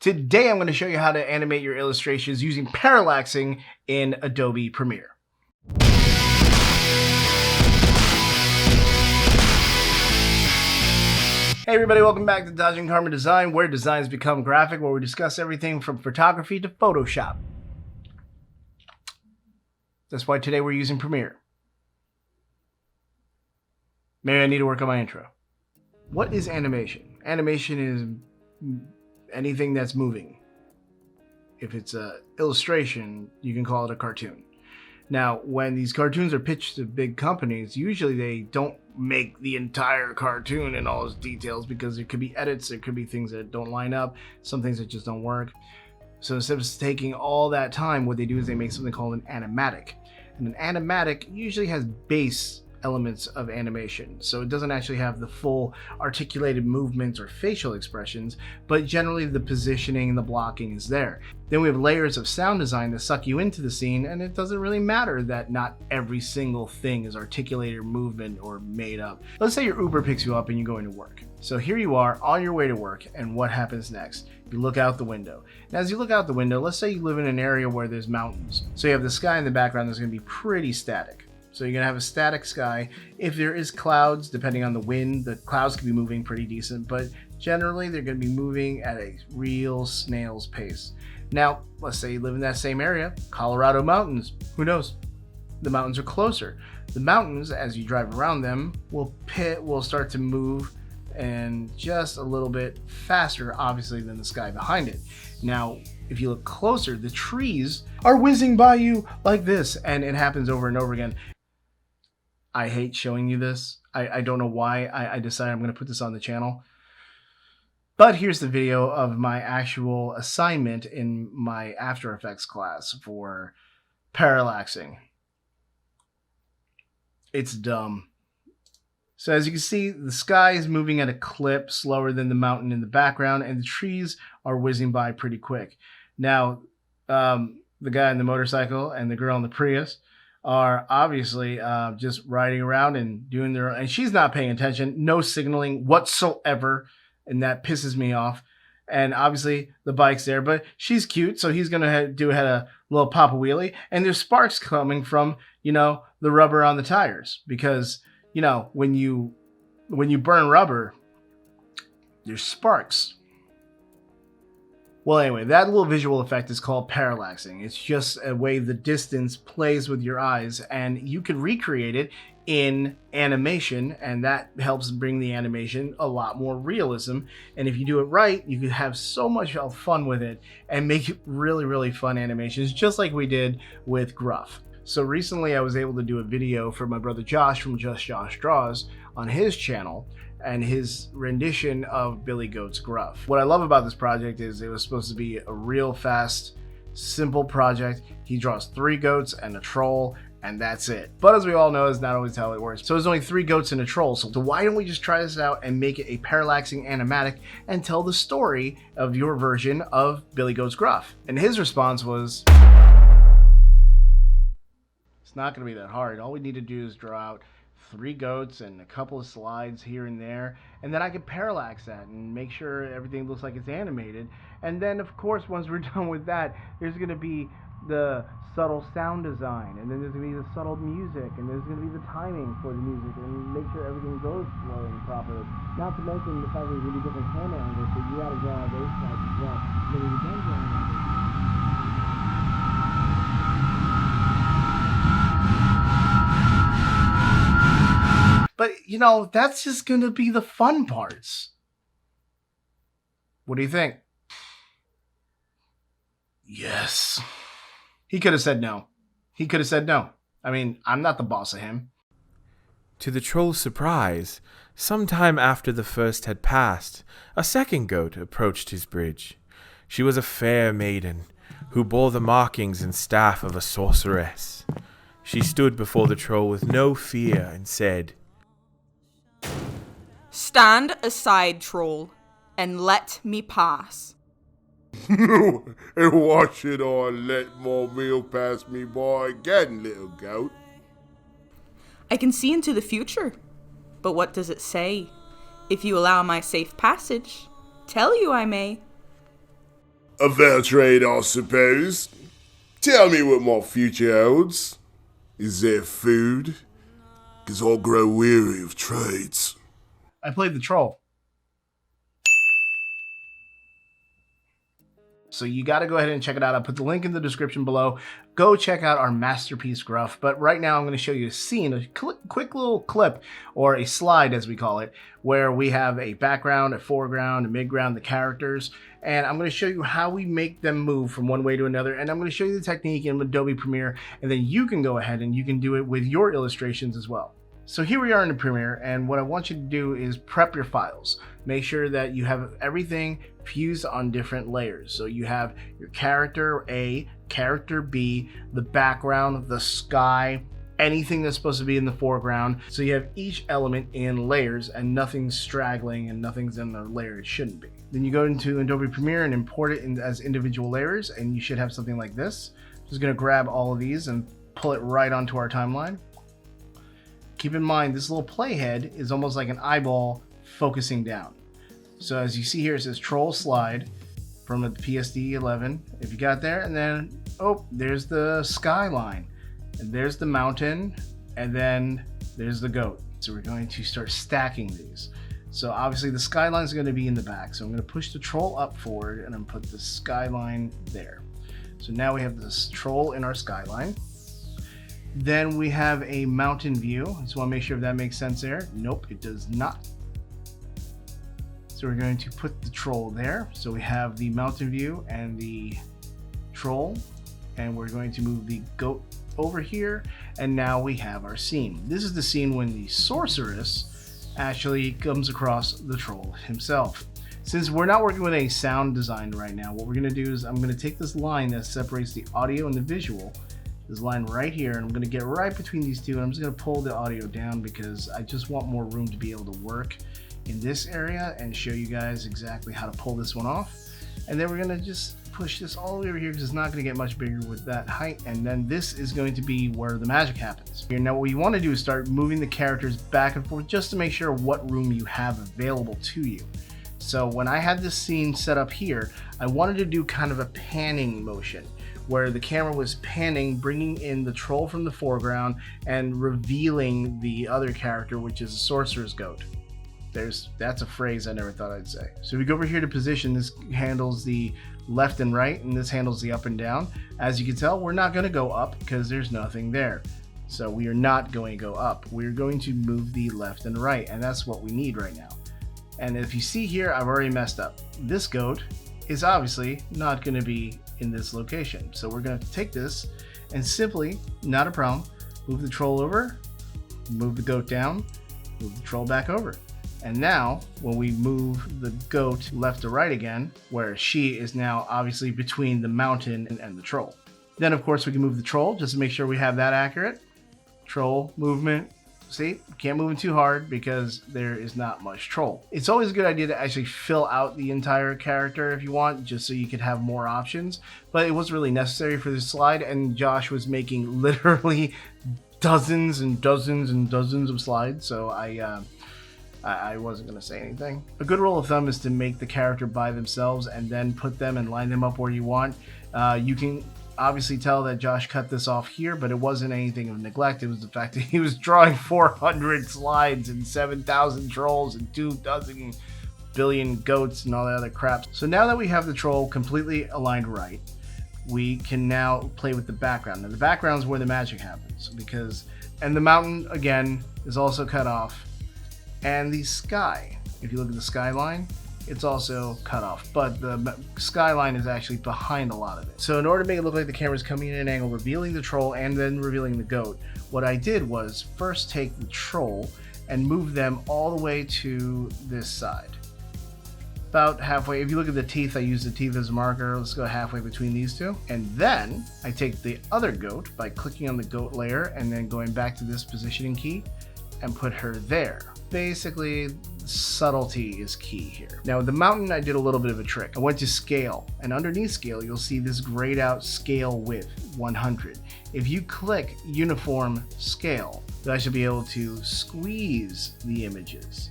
Today I'm going to show you how to animate your illustrations using parallaxing in Adobe Premiere. Hey everybody, welcome back to Dodging Karma Design, where designs become graphic, where we discuss everything from photography to Photoshop. That's why today we're using Premiere. Maybe I need to work on my intro. What is animation? Animation is anything that's moving. If it's an illustration, you can call it a cartoon. Now, when these cartoons are pitched to big companies, usually they don't make the entire cartoon in all its details because there could be edits, there could be things that don't line up, some things that just don't work. So instead of taking all that time, what they do is they make something called an animatic. And an animatic usually has base elements of animation. So it doesn't actually have the full articulated movements or facial expressions, but generally the positioning and the blocking is there. Then we have layers of sound design that suck you into the scene, and it doesn't really matter that not every single thing is articulated movement or made up. Let's say your Uber picks you up and you're going to work. So here you are on your way to work, and what happens next? You look out the window. Now as you look out the window, let's say you live in an area where there's mountains. So you have the sky in the background that's going to be pretty static. So you're going to have a static sky. If there is clouds, depending on the wind, the clouds can be moving pretty decent, but generally they're going to be moving at a real snail's pace. Now, let's say you live in that same area, Colorado mountains. Who knows? The mountains are closer. The mountains, as you drive around them, will start to move and just a little bit faster, obviously, than the sky behind it. Now, if you look closer, the trees are whizzing by you like this, and it happens over and over again. I hate showing you this. I don't know why I decided I'm going to put this on the channel. But here's the video of my actual assignment in my After Effects class for parallaxing. It's dumb. So as you can see, the sky is moving at a clip slower than the mountain in the background, and the trees are whizzing by pretty quick. Now, the guy on the motorcycle and the girl in the Prius are obviously just riding around and doing their own, and she's not paying attention, no signaling whatsoever, and that pisses me off. And obviously the bike's there, but she's cute, so he's gonna have a little papa wheelie, and there's sparks coming from, the rubber on the tires, because when you burn rubber, there's sparks. Well, anyway, that little visual effect is called parallaxing. It's just a way the distance plays with your eyes, and you can recreate it in animation, and that helps bring the animation a lot more realism. And if you do it right, you can have so much fun with it and make really, really fun animations, just like we did with GRUFF. So recently I was able to do a video for my brother Josh from Just Josh Draws on his channel, and his rendition of Billy Goat's GRUFF. What I love about this project is it was supposed to be a real fast, simple project. He draws 3 goats and a troll, and that's it. But as we all know, it's not always how it works. So there's only 3 goats and a troll. So why don't we just try this out and make it a parallaxing animatic and tell the story of your version of Billy Goat's GRUFF? And his response was, it's not gonna be that hard. All we need to do is draw out 3 goats and a couple of slides here and there, and then I can parallax that and make sure everything looks like it's animated. And then of course, once we're done with that, there's going to be the subtle sound design, and then there's going to be the subtle music, and there's going to be the timing for the music, and make sure everything goes flowing properly. Not to mention the fact that there's going to be different camera angles, so you got to draw those slides as well. Then when you're done drawing that, but, that's just going to be the fun parts. What do you think? Yes. He could have said no. He could have said no. I mean, I'm not the boss of him. To the troll's surprise, some time after the first had passed, a second goat approached his bridge. She was a fair maiden, who bore the markings and staff of a sorceress. She stood before the troll with no fear and said, "Stand aside, troll, and let me pass." And why should I let my meal pass me by again, little goat? I can see into the future, but what does it say? If you allow my safe passage, tell you I may. A fair trade, I suppose. Tell me what my future holds. Is there food? 'Cause I'll grow weary of trades. I played the troll. So you got to go ahead and check it out. I'll put the link in the description below. Go check out our masterpiece Gruff. But right now I'm going to show you a scene, a quick little clip, or a slide as we call it, where we have a background, a foreground, a midground, the characters. And I'm going to show you how we make them move from one way to another. And I'm going to show you the technique in Adobe Premiere. And then you can go ahead and you can do it with your illustrations as well. So here we are in the Premiere, and what I want you to do is prep your files. Make sure that you have everything fused on different layers. So you have your character A, character B, the background, the sky, anything that's supposed to be in the foreground. So you have each element in layers and nothing's straggling and nothing's in the layer it shouldn't be. Then you go into Adobe Premiere and import it in as individual layers, and you should have something like this. Just gonna grab all of these and pull it right onto our timeline. Keep in mind, this little playhead is almost like an eyeball focusing down. So as you see here, it says Troll Slide from a PSD 11. If you got there, and then, oh, there's the skyline, and there's the mountain, and then there's the goat. So we're going to start stacking these. So obviously the skyline is going to be in the back. So I'm going to push the troll up forward, and I'm going to put the skyline there. So now we have this troll in our skyline. Then we have a mountain view. Just want to make sure if that makes sense there. Nope, it does not. So we're going to put the troll there. So we have the mountain view and the troll, and we're going to move the goat over here, and now we have our scene. This is the scene when the sorceress actually comes across the troll himself. Since we're not working with a sound design right now, what we're going to do is I'm going to take this line that separates the audio and the visual, this line right here, and I'm going to get right between these two, and I'm just going to pull the audio down because I just want more room to be able to work in this area and show you guys exactly how to pull this one off. And then we're going to just push this all the way over here because it's not going to get much bigger with that height, and then this is going to be where the magic happens. Now what you want to do is start moving the characters back and forth just to make sure what room you have available to you. So when I had this scene set up here, I wanted to do kind of a panning motion where the camera was panning, bringing in the troll from the foreground and revealing the other character, which is a sorcerer's goat. That's a phrase I never thought I'd say. So we go over here to position. This handles the left and right, and this handles the up and down. As you can tell, we're not going to go up because there's nothing there. So we are not going to go up. We're going to move the left and right, and that's what we need right now. And if you see here, I've already messed up. This goat is obviously not going to be in this location. So we're going to take this and simply, not a problem, move the troll over, move the goat down, move the troll back over. And now when we move the goat left to right again, where she is now obviously between the mountain and the troll. Then of course we can move the troll just to make sure we have that accurate. Troll movement. See, can't move it too hard because there is not much troll. It's always a good idea to actually fill out the entire character if you want, just so you could have more options. But it wasn't really necessary for this slide, and Josh was making literally dozens and dozens and dozens of slides, so I wasn't going to say anything. A good rule of thumb is to make the character by themselves and then put them and line them up where you want. You can obviously tell that Josh cut this off here, but it wasn't anything of neglect. It was the fact that he was drawing 400 slides and 7,000 trolls and 2 billion goats and all that other crap. So now that we have the troll completely aligned right, we can now play with the background. Now the background is where the magic happens, and the mountain again is also cut off. And the sky, if you look at the skyline, it's also cut off, but the skyline is actually behind a lot of it. So in order to make it look like the camera's coming in at an angle, revealing the troll and then revealing the goat, what I did was first take the troll and move them all the way to this side. About halfway. If you look at the teeth, I use the teeth as a marker. Let's go halfway between these two. And then I take the other goat by clicking on the goat layer and then going back to this positioning key and put her there. Basically, subtlety is key here. Now the mountain, I did a little bit of a trick. I went to scale, and underneath scale you'll see this grayed out scale width 100. If you click uniform scale, I should be able to squeeze the images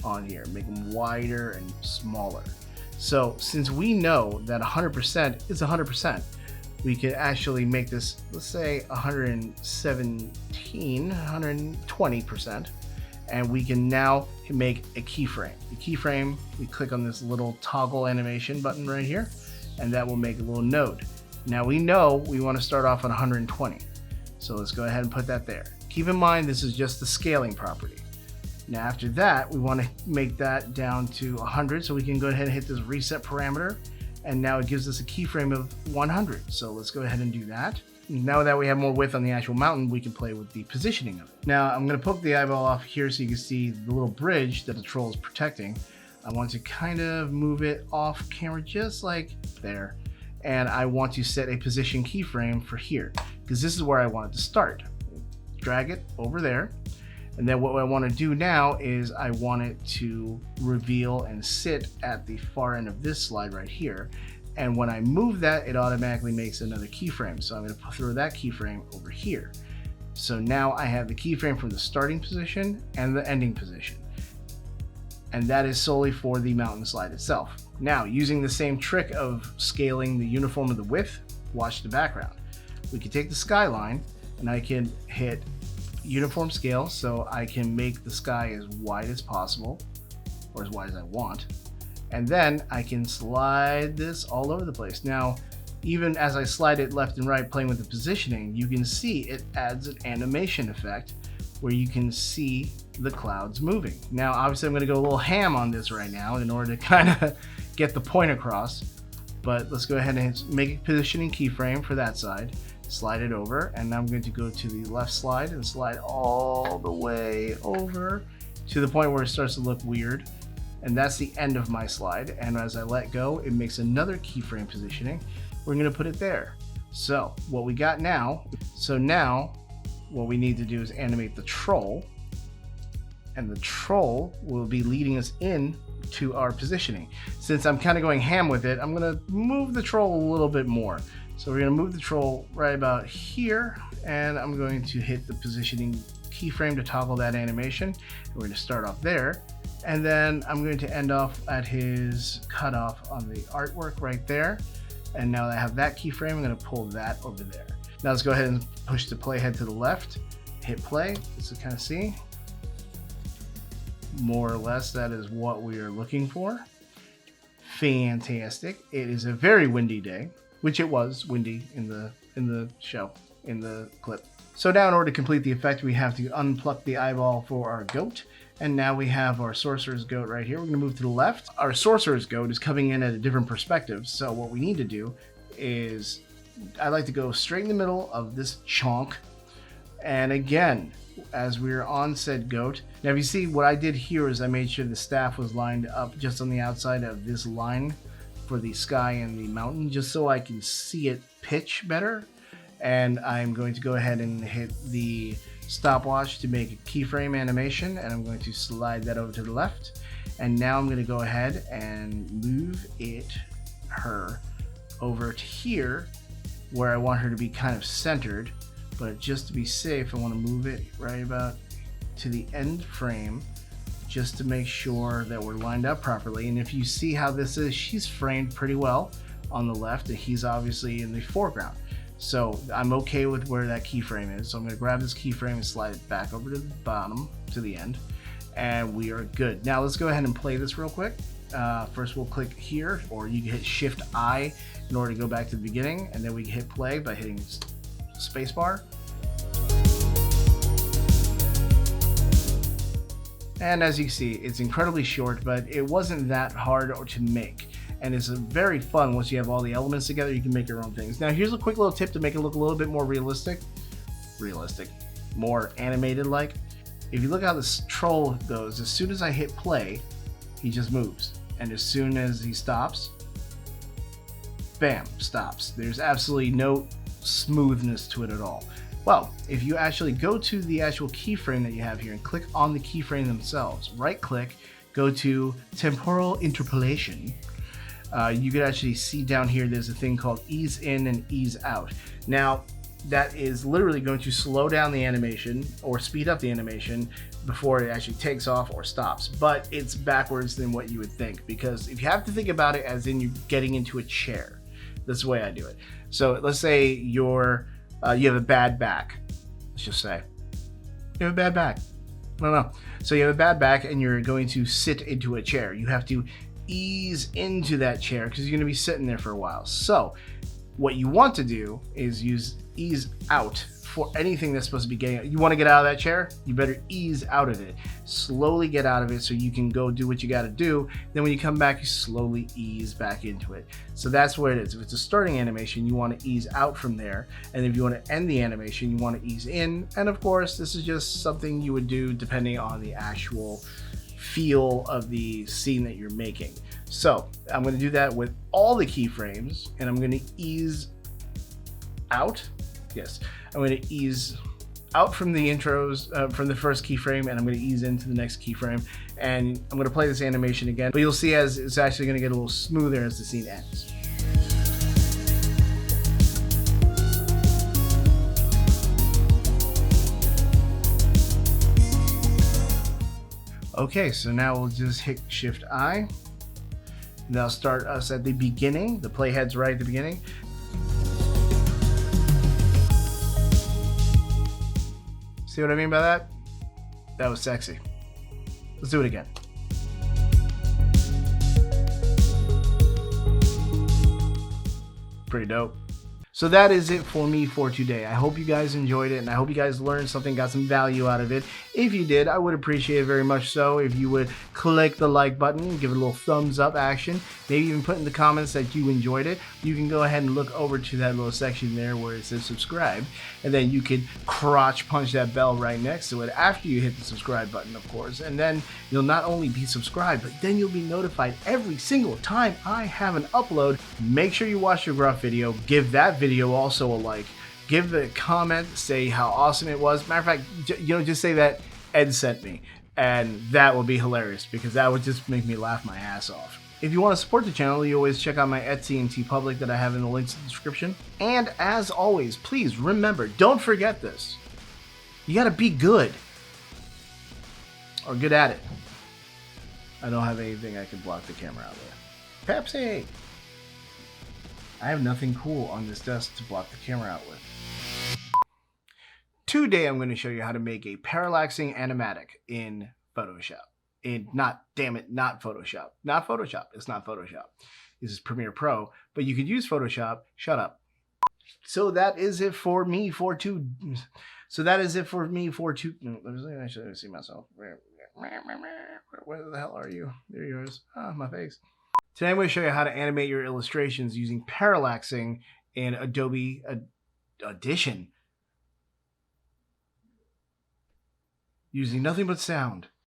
on here, make them wider and smaller. So since we know that 100% is 100%, we could actually make this, let's say 120%, and we can now make a keyframe. The keyframe, we click on this little toggle animation button right here, and that will make a little node. Now we know we want to start off at 120. So let's go ahead and put that there. Keep in mind, this is just the scaling property. Now after that, we want to make that down to 100, so we can go ahead and hit this reset parameter, and now it gives us a keyframe of 100. So let's go ahead and do that. Now that we have more width on the actual mountain, we can play with the positioning of it. Now I'm going to poke the eyeball off here so you can see the little bridge that the troll is protecting. I want to kind of move it off camera just like there. And I want to set a position keyframe for here, because this is where I want it to start. Drag it over there. And then what I want to do now is I want it to reveal and sit at the far end of this slide right here. And when I move that, it automatically makes another keyframe. So I'm going to throw that keyframe over here. So now I have the keyframe from the starting position and the ending position. And that is solely for the mountain slide itself. Now, using the same trick of scaling the uniform of the width, watch the background. We can take the skyline and I can hit uniform scale, so I can make the sky as wide as possible, or as wide as I want. And then I can slide this all over the place. Now, even as I slide it left and right, playing with the positioning, you can see it adds an animation effect where you can see the clouds moving. Now, obviously I'm gonna go a little ham on this right now in order to kind of get the point across, but let's go ahead and make a positioning keyframe for that side, slide it over, and now I'm going to go to the left slide and slide all the way over to the point where it starts to look weird. And that's the end of my slide. And as I let go, it makes another keyframe positioning. We're gonna put it there. So what we got now, what we need to do is animate the troll, and the troll will be leading us in to our positioning. Since I'm kind of going ham with it, I'm gonna move the troll a little bit more. So we're gonna move the troll right about here, and I'm going to hit the positioning keyframe to toggle that animation. We're gonna start off there, and then I'm going to end off at his cutoff on the artwork right there. And now that I have that keyframe, I'm gonna pull that over there. Now let's go ahead and push the playhead to the left, hit play, just to kind of see. More or less, that is what we are looking for. Fantastic. It is a very windy day, which it was windy in the show, in the clip. So now in order to complete the effect, we have to unpluck the eyeball for our goat. And now we have our sorcerer's goat right here. We're gonna move to the left. Our sorcerer's goat is coming in at a different perspective. So what we need to do is, I like to go straight in the middle of this chunk. And again, as we're on said goat. Now if you see what I did here is I made sure the staff was lined up just on the outside of this line for the sky and the mountain, just so I can see it pitch better. And I'm going to go ahead and hit the stopwatch to make a keyframe animation, and I'm going to slide that over to the left. And now I'm going to go ahead and move her over to here where I want her to be kind of centered, but just to be safe, I want to move it right about to the end frame just to make sure that we're lined up properly. And if you see how this is, she's framed pretty well on the left, and he's obviously in the foreground. So I'm okay with where that keyframe is. So I'm going to grab this keyframe and slide it back over to the bottom, to the end, and we are good. Now let's go ahead and play this real quick. First we'll click here, or you can hit Shift I in order to go back to the beginning, and then we can hit play by hitting spacebar. And as you see, it's incredibly short, but it wasn't that hard to make. And it's very fun once you have all the elements together. You can make your own things. Now here's a quick little tip to make it look a little bit more realistic, more animated like. If you look how this troll goes, as soon as I hit play, he just moves. And as soon as he stops, bam, stops. There's absolutely no smoothness to it at all. Well, if you actually go to the actual keyframe that you have here and click on the keyframe themselves, right click, go to temporal interpolation, you could actually see down here there's a thing called ease in and ease out. Now, that is literally going to slow down the animation or speed up the animation before it actually takes off or stops. But it's backwards than what you would think, because if you have to think about it as in you getting into a chair, that's the way I do it. So let's say you have a bad back. Let's just say you have a bad back. No. So you have a bad back and you're going to sit into a chair. You have to ease into that chair because you're going to be sitting there for a while. So what you want to do is use ease out for anything that's supposed to be getting out. You want to get out of that chair? You better ease out of it. Slowly get out of it so you can go do what you got to do. Then when you come back, you slowly ease back into it. So that's what it is. If it's a starting animation, you want to ease out from there. And if you want to end the animation, you want to ease in. And of course, this is just something you would do depending on the actual feel of the scene that you're making. So I'm going to do that with all the keyframes, and I'm going to ease out. Yes, I'm going to ease out from the intros, from the first keyframe, and I'm going to ease into the next keyframe. And I'm going to play this animation again, but you'll see as it's actually going to get a little smoother as the scene ends. Okay, so now we'll just hit Shift I. That'll start us at the beginning. The playhead's right at the beginning. See what I mean by that? That was sexy. Let's do it again. Pretty dope. So that is it for me for today. I hope you guys enjoyed it, and I hope you guys learned something, got some value out of it. If you did, I would appreciate it very much so if you would click the like button, give it a little thumbs up action, maybe even put in the comments that you enjoyed it. You can go ahead and look over to that little section there where it says subscribe, and then you can crotch punch that bell right next to it after you hit the subscribe button, of course. And then you'll not only be subscribed, but then you'll be notified every single time I have an upload. Make sure you watch your GRUFF video, give that video also a like, give a comment, say how awesome it was. Matter of fact, just say that Ed sent me, and that would be hilarious because that would just make me laugh my ass off. If you want to support the channel, you always check out my Etsy and TeePublic that I have in the links in the description. And as always, please remember, don't forget this. You gotta be good. Or good at it. I don't have anything I can block the camera out with. Pepsi! I have nothing cool on this desk to block the camera out with. Today I'm going to show you how to make a parallaxing animatic in Photoshop. Not Photoshop. Not Photoshop. It's not Photoshop. This is Premiere Pro, but you could use Photoshop. Shut up. So that is it for me for two. Let me see myself. Where the hell are you? There you is. Ah, my face. Today I'm going to show you how to animate your illustrations using parallaxing in Adobe Audition. Using nothing but sound.